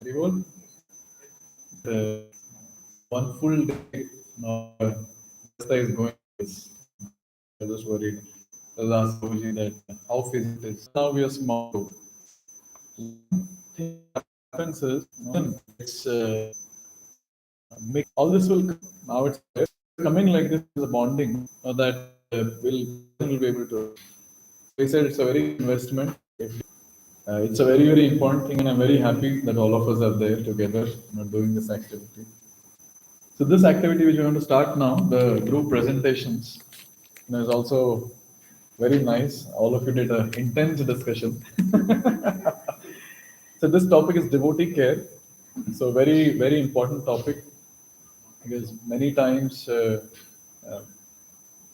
we won't one full day. Now, is going. I was just worried. I was asking Prabhuji that how feasible it is. Now we are small. One thing that happens is it's all this will come. Now it's coming like this is a bonding that will be able to. They said it's a very good investment. It's a very important thing, and I'm very happy that all of us are there together, doing this activity. So this activity which we're going to start now, the group presentations, is also very nice. All of you did an intense discussion. So this topic is devotee care. So very important topic, because many times uh,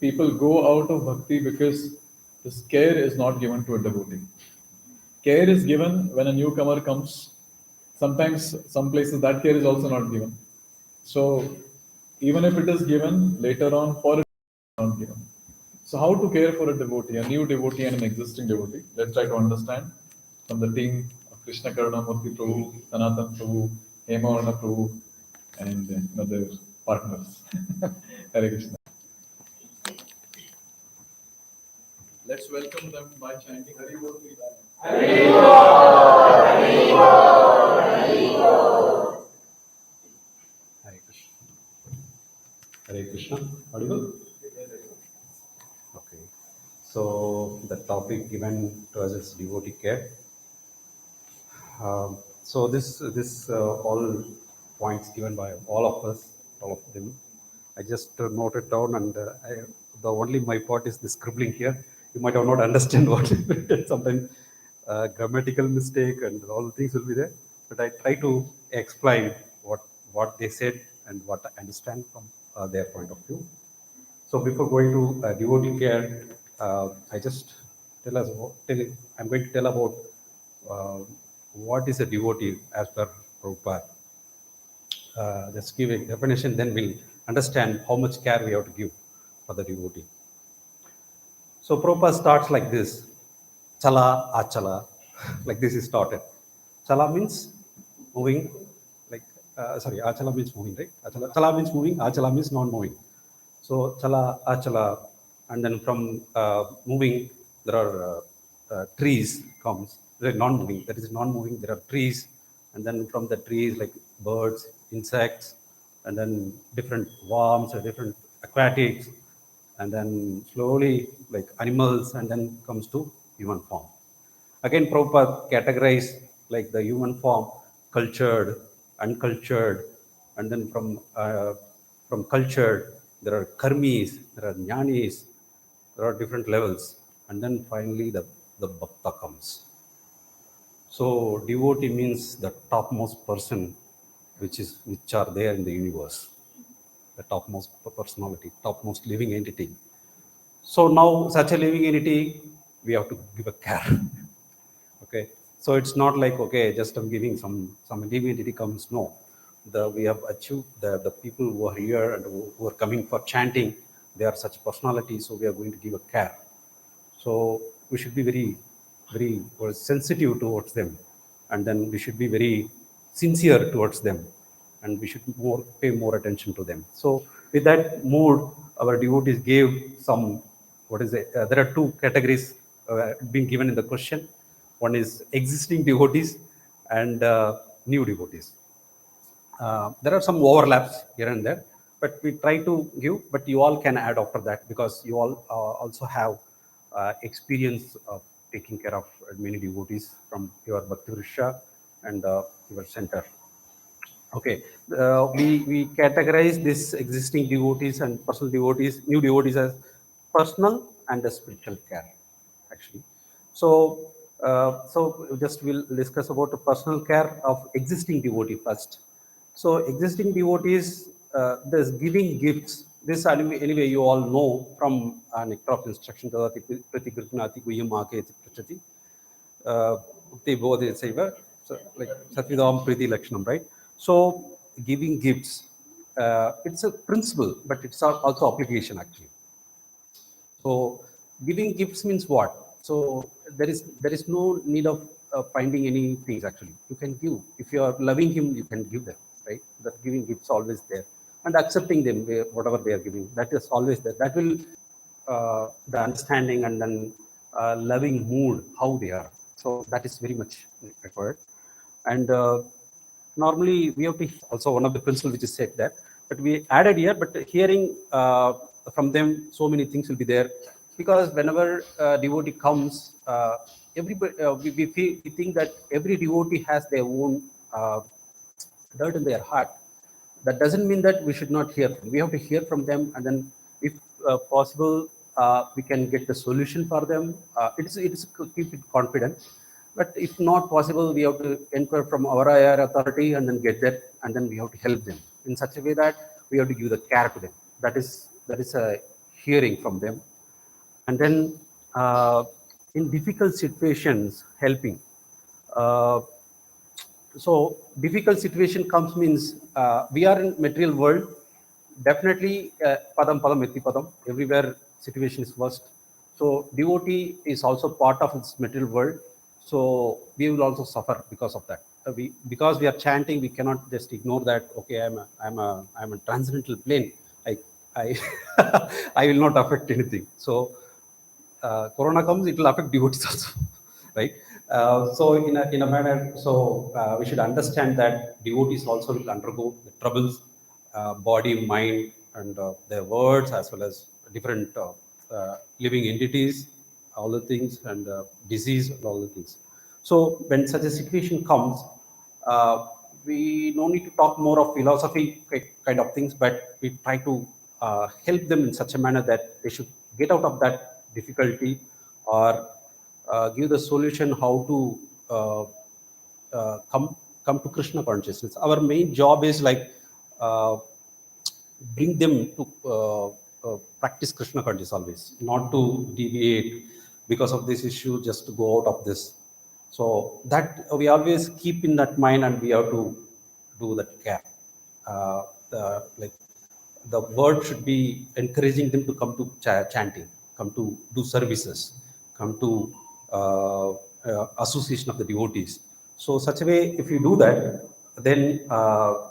people go out of bhakti because this care is not given to a devotee. Care is given when a newcomer comes. Sometimes some places that care is also not given. So even if it is given later on, for it is not given. So how to care for a devotee, a new devotee and an existing devotee? Let's try to understand from the team of Krishna Karunamurthy Prabhu, Sanatan Prabhu, Hemavarna Prabhu, and other partners. Hare Krishna. Let's welcome them by chanting Hari Bol. Hari Bol, Hari Bol, Hari Bol. Hare Krishna. Hare Krishna. Audible? Okay. So the topic given to us is devotee care. So this all points given by all of us, all of them. I just noted down, and the only my part is the scribbling here. You might have not understand what sometimes grammatical mistake and all the things will be there. But I try to explain what they said and what I understand from their point of view. So before going to devotee care, I just I'm going to tell about what is a devotee as per Prabhupada. Just give a definition, then we'll understand how much care we have to give for the devotee. So Prabhupada starts like this: Chala, Achala, like this is started. Chala means moving, like, Achala means moving, right? Chala means moving, Achala means non-moving. So Chala, Achala, and then from moving, there are trees comes, non-moving, that is non-moving, there are trees, and then from the trees, like birds, insects, and then different worms, different aquatics, and then slowly like animals, and then comes to human form. Again, Prabhupada categorized like the human form, cultured, uncultured, and then from cultured, there are karmis, there are jnanis, there are different levels, and then finally the bhakta comes. So devotee means the topmost person, which are there in the universe, the topmost personality, topmost living entity. So now such a living entity, we have to give a care. Okay, so it's not like, okay, just I'm giving some living entity comes. No, we have achieved the people who are here and who are coming for chanting, they are such personalities, so we are going to give a care. So we should be very sensitive towards them, and then we should be very sincere towards them, and we should pay more attention to them. So with that mood, our devotees gave some, there are two categories being given in the question. One is existing devotees and new devotees. There are some overlaps here and there, but we try to give, but you all can add after that, because you all also have experience of taking care of many devotees from your Bhakti Vriksha and your center. Okay, we categorize this existing devotees and personal devotees, new devotees, as personal and the spiritual care, actually. So just we'll discuss about the personal care of existing devotee first. So existing devotees, there's giving gifts. This anyway you all know from Nectar of Instruction, Prati Gurgnati Guyam Ake Prachati. They both say, so like Satvidam Priti Lakshanam, right? So giving gifts, it's a principle, but it's also application actually. So giving gifts means what? So there is no need of finding any things actually. You can give. If you are loving him, you can give them, right? That giving it's always there. And accepting them, whatever they are giving, that is always there. That will the understanding and then loving mood, how they are. So that is very much required. And normally we have to also one of the principles which is said that, but we added here, but hearing from them, so many things will be there, because whenever devotee comes, everybody we think that every devotee has their own dirt in their heart. That doesn't mean that we should not hear from. We have to hear from them, and then, if possible, we can get the solution for them. It's keep it confident. But if not possible, we have to inquire from our higher authority and then get that, and then we have to help them in such a way that we have to give the care to them. That is a hearing from them, and then in difficult situations, helping. Uh, so difficult situation comes means we are in material world. Definitely, padam padam eti padam. Everywhere situation is worst. So devotee is also part of this material world. So we will also suffer because of that. Because we are chanting, we cannot just ignore that. Okay, I'm a transcendental plane. I I will not affect anything. So corona comes, it will affect devotees also, right? So in a manner, so we should understand that devotees also will undergo the troubles, body, mind, and their words, as well as different living entities, all the things, and disease, and all the things. So when such a situation comes, uh, we no need to talk more of philosophy kind of things, but we try to help them in such a manner that they should get out of that difficulty, or give the solution how to come to Krishna consciousness. Our main job is like uh, bring them to practice Krishna consciousness always, not to deviate because of this issue, just to go out of this. So that we always keep in that mind, and we have to do that care. Like the word should be encouraging them to come to chanting, come to do services, come to association of the devotees. So such a way, if you do that, then um,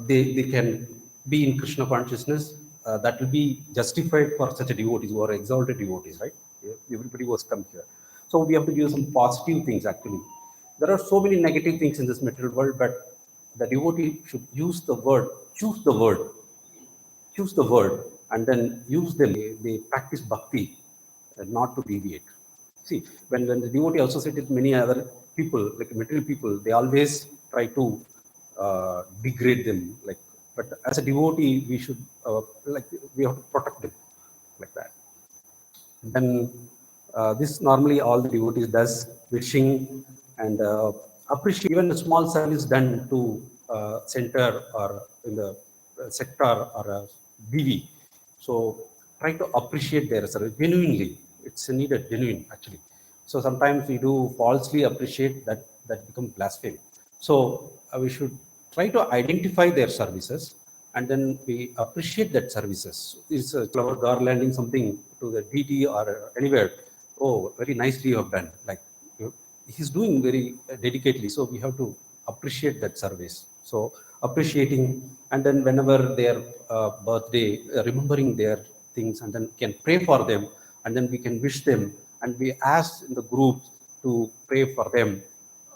they can be in Krishna consciousness. That will be justified for such a devotees who are exalted devotees, right? Everybody was come here. So we have to give some positive things actually. There are so many negative things in this material world, but the devotee should use the word, choose the word, and then use them. They practice bhakti, not to deviate. See, when the devotee associated with many other people, like material people, they always try to degrade them. Like, but as a devotee, we should like we have to protect them, like that. Then this normally all the devotees does, wishing and appreciate even a small service done to center or in the sector or BV. So try to appreciate their service genuinely. It's needed genuine actually. So sometimes we do falsely appreciate that become blasphemy. So we should try to identify their services, and then we appreciate that services. It's a flower garlanding something to the DT or anywhere. Oh, very nicely you have done. Like he's doing very dedicatedly. So we have to appreciate that service. So appreciating, and then whenever their birthday, remembering their things, and then can pray for them, and then we can wish them, and we ask in the group to pray for them.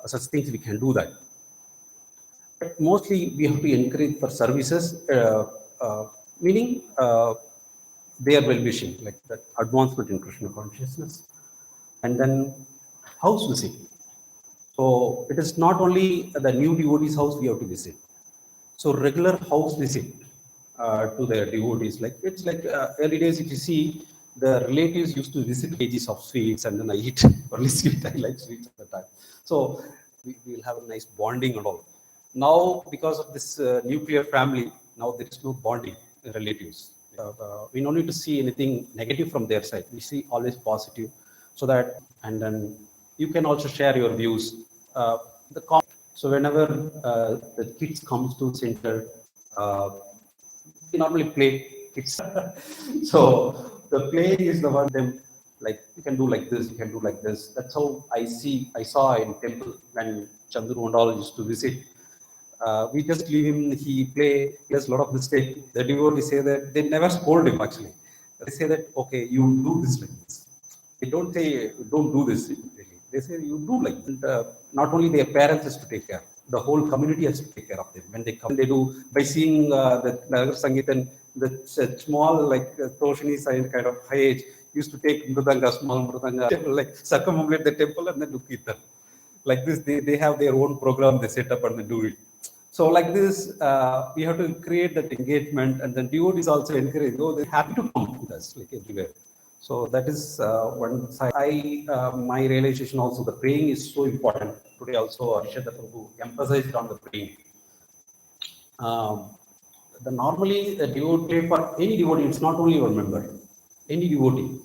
Such things we can do that. But mostly we have to encourage for services, meaning their well-wishing, like that advancement in Krishna consciousness. And then house visit. So it is not only the new devotees' house we have to visit. So regular house visit to their devotees, like it's like early days. If you see, the relatives used to visit kgs of sweets, and then I eat only sweet. I like sweets at the time. So we will have a nice bonding and all. Now, because of this nuclear family, now there is no bonding in relatives. We don't need to see anything negative from their side. We see always positive, so that, and then you can also share your views. The so whenever the kids comes to center, uh, we normally play kids. So the play is the one them Like you can do like this, you can do like this. That's how I saw in temple when Chandru and all used to visit. We just leave him, he plays a lot of mistake. The devotees say that they never scold him actually. They say that, okay, you do this like this. They don't say, don't do this. Really. They say, you do like this. And, not only their parents has to take care, the whole community has to take care of them. When they come, they do, by seeing the Nagar Sangeet and the small, like, Toshini sign kind of high age, used to take Mridanga, small Mridanga, like, circumambulate the temple and then do Kirtan. Like this, they have their own program, they set up and they do it. So like this, we have to create that engagement, and then devotees also encourage, oh, they're happy to come with us, like everywhere. So that is one side. My realization also, the praying is so important. Today also, Arshada Prabhu emphasized on the praying. Normally, the devotee, for any devotee, it's not only your member, any devotee,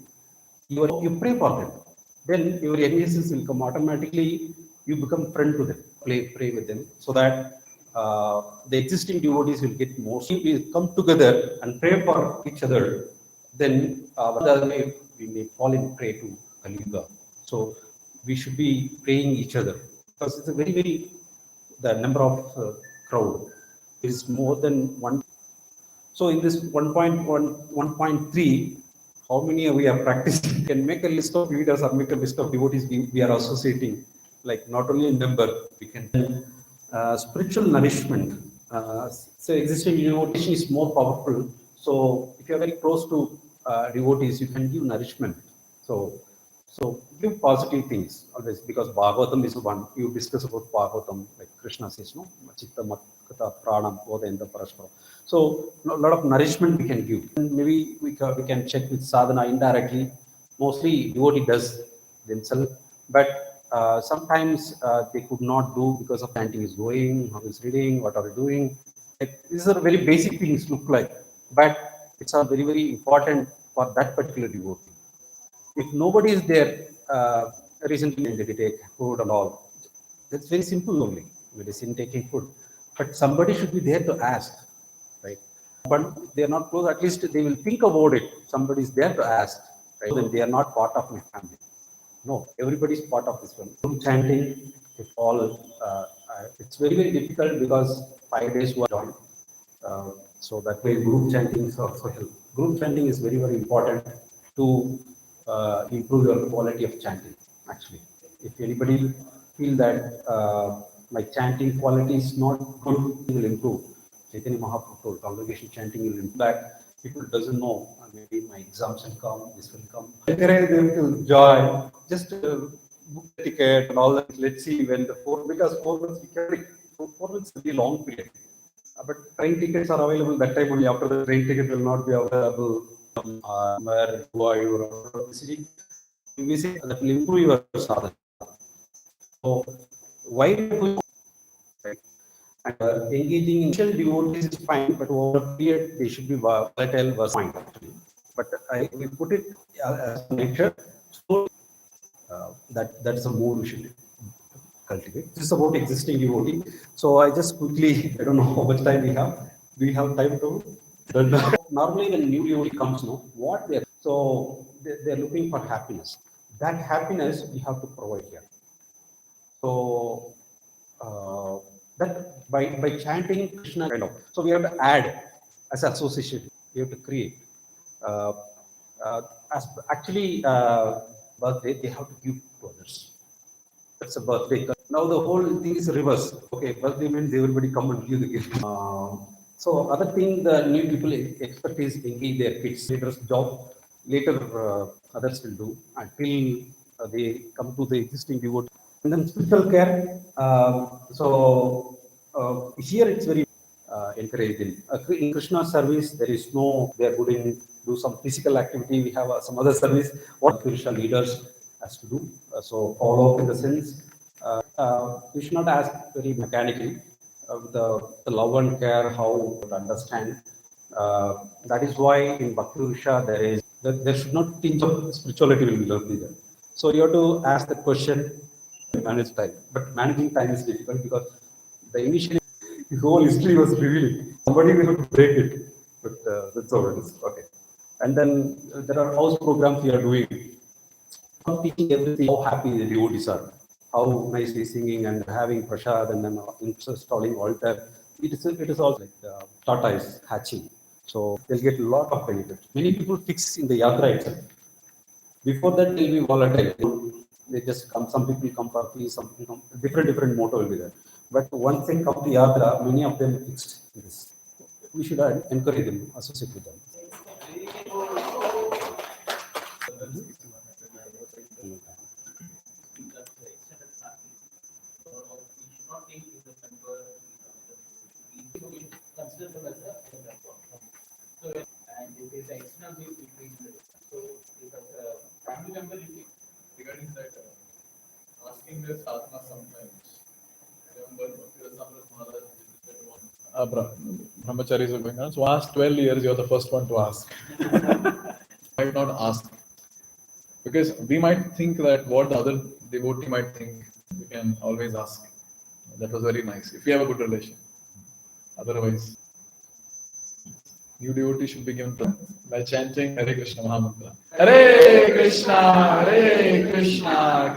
you pray for them. Then your NSS will come automatically, you become friend to them, pray with them, so that the existing devotees will get more. So we come together and pray for each other, then the other way we may fall in prey to Kali Yuga. So we should be praying each other, because it's a very, the number of crowd is more than one. So in this 1.1, 1.3, how many we are practicing? We can make a list of leaders or make a list of devotees we are associating, like not only a member, we can spiritual nourishment. So existing devotion is more powerful. So if you are very close to devotees, you can give nourishment. So give positive things always, because Bhagavatam is one. You discuss about Bhagavatam, like Krishna says, no, Chitta Matkata Pranam Bodhendra Parasparam. So a lot of nourishment we can give. And maybe we can check with sadhana indirectly. Mostly devotee does themselves, but sometimes they could not do because of chanting is going, how is reading, what are we doing. Like, these are very basic things look like, but it's a very important for that particular devotee. If nobody is there, recently they take food and all. That's very simple only, medicine, taking food. But somebody should be there to ask, right? But they are not close, at least they will think about it. Somebody is there to ask, right? Then they are not part of my family. No, everybody is part of this one. Group chanting, if all, it's very difficult because 5 days were joined. So that way group chanting is also help. Group chanting is very important to improve your quality of chanting. Actually, if anybody feel that my chanting quality is not good, it will improve. Chaitanya Mahaprabhu told congregation chanting will improve. That people doesn't know, maybe my exams will come, this will come. Encourage them to join. Just book the ticket and all that. Let's see when because 4 months we can. 4 months is a very long period. But train tickets are available that time only. After the train ticket will not be available. Where you are visiting, that will improve your sadhana. So why do we, right? And engaging initial devotees is fine, but over a period they should be volatile was fine actually. But we put it as nature, so that's a more we should cultivate. This is about existing devotee. So I just quickly, I don't know how much time we have. Do we have time to? Normally, when new devotee comes, no, what they're so they're looking for happiness. That happiness we have to provide here. So that by chanting Krishna kind of. So we have to add as association. We have to create. Uh, as actually birthday, they have to give to others. That's a birthday. Now the whole thing is reverse. Okay, birthday means everybody come and give the gift. So other thing the new people expect is engage their kids. Later's job, later others will do until they come to the existing devotee. And then spiritual care. Here it's very encouraging. In Krishna service, there is no, they are good in do some physical activity. We have some other service. What Krishna leaders has to do. So follow up in the sense. We should not ask very mechanically. The love and care, how to understand. That is why in Bhakti Visha there should not tinge of spirituality will be there. So you have to ask the question, manage time. But managing time is difficult because the initial the whole history was revealing. Somebody will have to break it. But that's how it is. Okay. And then there are house programs we are doing. teaching everything, how happy the devotees are, how nicely singing and having prasad and then installing altar. It is also like Tata is hatching. So they'll get a lot of benefits. Many people fix in the yatra itself. Before that, they'll be volatile. They just come. Some people come for peace. Some people come. Different motto will be there. But once they come to yatra, many of them fixed this. We should encourage them, associate with them. And it is external view between the so if a family member regarding that asking the sadhana sometimes. Remember brahmacharis are going on. So last 12 years, you're the first one to ask. Might not ask. Because we might think that what the other devotee might think, we can always ask. That was very nice. If you have a good relation. Otherwise, new devotee should be given by chanting Hare Krishna Mahamantra. Hare Krishna, Krishna.